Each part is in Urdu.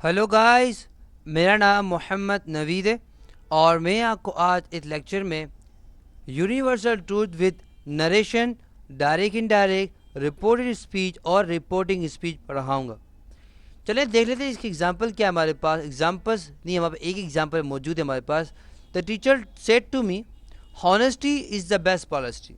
ہیلو گائز، میرا نام محمد نوید ہے اور میں آپ کو آج اس لیکچر میں universal truth with narration, direct indirect, reported speech اور رپورٹنگ اسپیچ پڑھاؤں گا۔ چلیں دیکھ لیتے ہیں اس کی ایگزامپل کیا ہمارے پاس۔ ایگزامپلس نہیں، ہمارے پاس ایک ایگزامپل موجود ہے ہمارے پاس۔ The teacher said to me honesty is the best policy.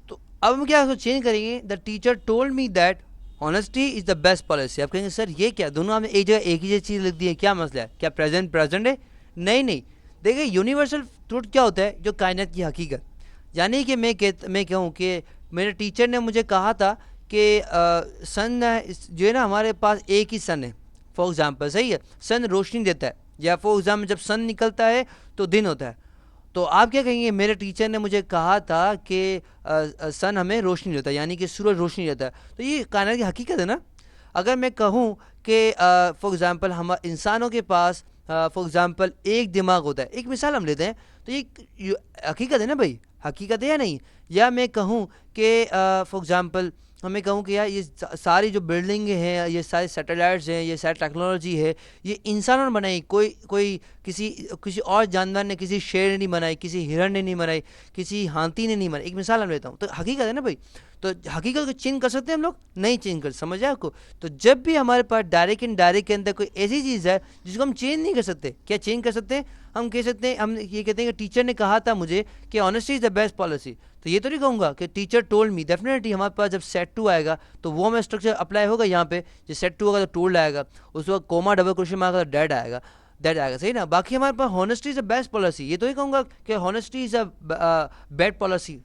تو اب ہم کیا اس کو چینج کریں گے، the teacher told me that honesty is the best policy. آپ کہیں گے سر یہ کیا، دونوں ہم نے ایک جگہ ایک ہی چیز لکھ دی ہے، کیا مسئلہ ہے، کیا پریزنٹ ہے؟ نہیں، دیکھیں یونیورسل ٹروتھ کیا ہوتا ہے، جو کائنات کی حقیقت، یعنی کہ میں کہوں کہ میرے ٹیچر نے مجھے کہا تھا کہ سن جو ہے نا، ہمارے پاس ایک ہی سن ہے، فار ایگزامپل، صحیح ہے، سن روشنی دیتا ہے، یا فار ایگزامپل جب سن نکلتا ہے تو دن ہوتا ہے۔ تو آپ کیا کہیں گے، میرے ٹیچر نے مجھے کہا تھا کہ سن ہمیں روشنی دیتا ہے، یعنی کہ سورج روشنی دیتا ہے، تو یہ کائنات کی حقیقت ہے نا۔ اگر میں کہوں کہ فار ایگزامپل ہم انسانوں کے پاس فار ایگزامپل ایک دماغ ہوتا ہے، ایک مثال ہم لیتے ہیں، تو یہ حقیقت ہے نا بھائی، حقیقت ہے یا نہیں؟ یا میں کہوں کہ فار ایگزامپل ہمیں کہوں کہ یار یہ ساری جو بلڈنگ ہیں، یہ سارے سیٹلائٹس ہیں، یہ ساری ٹیکنالوجی ہے، یہ انسانوں نے بنائی، کوئی کسی اور جانور نے، کسی شیر نے نہیں بنائی، کسی ہرن نے نہیں بنائی، کسی ہاتھی نے نہیں بنائی، ایک مثال ہم لیتا ہوں، تو حقیقت ہے نا بھائی۔ تو حقیقت کو چینج کر سکتے ہیں ہم لوگ؟ نہیں چینج کر، سمجھ آئے آپ کو؟ تو جب بھی ہمارے پاس ڈائریکٹ اینڈ ڈائریکٹ کے اندر کوئی ایسی چیز ہے جس کو ہم چینج نہیں کر سکتے، کیا چینج کر سکتے ہیں؟ ہم کہہ سکتے ہیں، ہم یہ کہتے ہیں کہ ٹیچر نے کہا تھا مجھے کہ honesty is the best policy, تو یہ تو نہیں کہوں گا کہ ٹیچر ٹولڈ می۔ ڈیفینیٹلی ہمارے پاس جب سیٹ ٹو آئے گا تو وہ ہمیں اسٹرکچر اپلائی ہوگا، یہاں پہ جب سیٹ ٹو ہوگا تو ٹولڈ آئے گا، اس وقت کوما ڈبل کوشچن مارک تو ڈیٹ آئے گا، صحیح نا۔ باقی ہمارے پاس ہانیسٹی از اے بیسٹ پالیسی، یہ تو نہیں کہوں گا کہ ہانیسٹی از اے بیڈ پالیسی،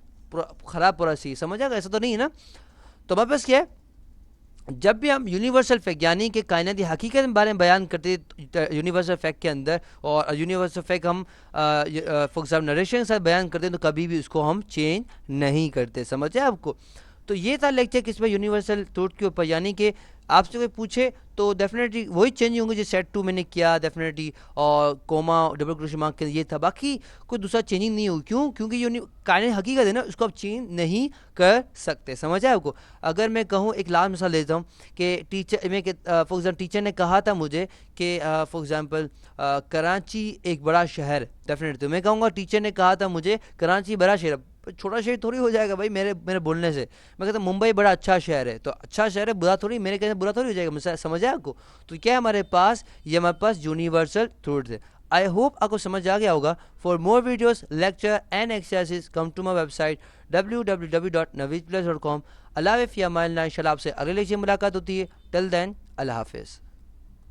خراب پالیسی، سمجھ آئے گا؟ ایسا تو نہیں ہے نا۔ تو ہمارے پاس کیا ہے، جب بھی ہم یونیورسل فیکٹ یعنی کہ کائناتی حقیقت کے بارے میں بیان کرتے ہیں یونیورسل فیکٹ کے اندر، اور یونیورسل فیکٹ ہم فار ایگزامپل نریشن کے ساتھ بیان کرتے ہیں، تو کبھی بھی اس کو ہم چینج نہیں کرتے، سمجھے آپ کو؟ تو یہ تھا لیکچر کس پہ، یونیورسل ٹروتھ کے اوپر، یعنی کہ آپ سے کوئی پوچھے تو ڈیفینیٹلی وہی چینج ہوں گے جو سیٹ ٹو میں نے کیا ڈیفینیٹلی، اور کوما ڈبل کروشن مارک کے یہ تھا، باقی کوئی دوسرا چینجنگ نہیں ہوگی۔ کیوں؟ کیونکہ کائنات حقیقت ہے نا، اس کو آپ چینج نہیں کر سکتے، سمجھ آئے آپ کو؟ اگر میں کہوں، ایک لاسٹ مثال دیتا ہوں کہ فار ایگزامپل ٹیچر نے کہا تھا مجھے کہ فار ایگزامپل کراچی ایک بڑا شہر ہے، ڈیفینیٹلی تو میں کہوں گا ٹیچر نے کہا تھا مجھے کراچی بڑا شہر ہے، چھوٹا شہر تھوڑی ہو جائے گا بھائی میرے بولنے سے۔ میں کہتا ہوں ممبئی بڑا اچھا شہر ہے، تو اچھا شہر ہے برا تھوڑی، میرے کہنے سے برا تھوڑی ہو جائے گا، سمجھ آیا آپ کو؟ تو کیا ہے ہمارے پاس، یہ ہمارے پاس یونیورسل ٹروتھ ہے۔ آئی ہوپ آپ کو سمجھ آ گیا ہوگا۔ For more videos, lecture and exercises come to my website www.naveedplus.com۔ اللہ حافظ، یا مائل ان شاء اللہ آپ سے اگلے لیکچر ملاقات ہوتی ہے۔ ٹل دین، اللہ حافظ۔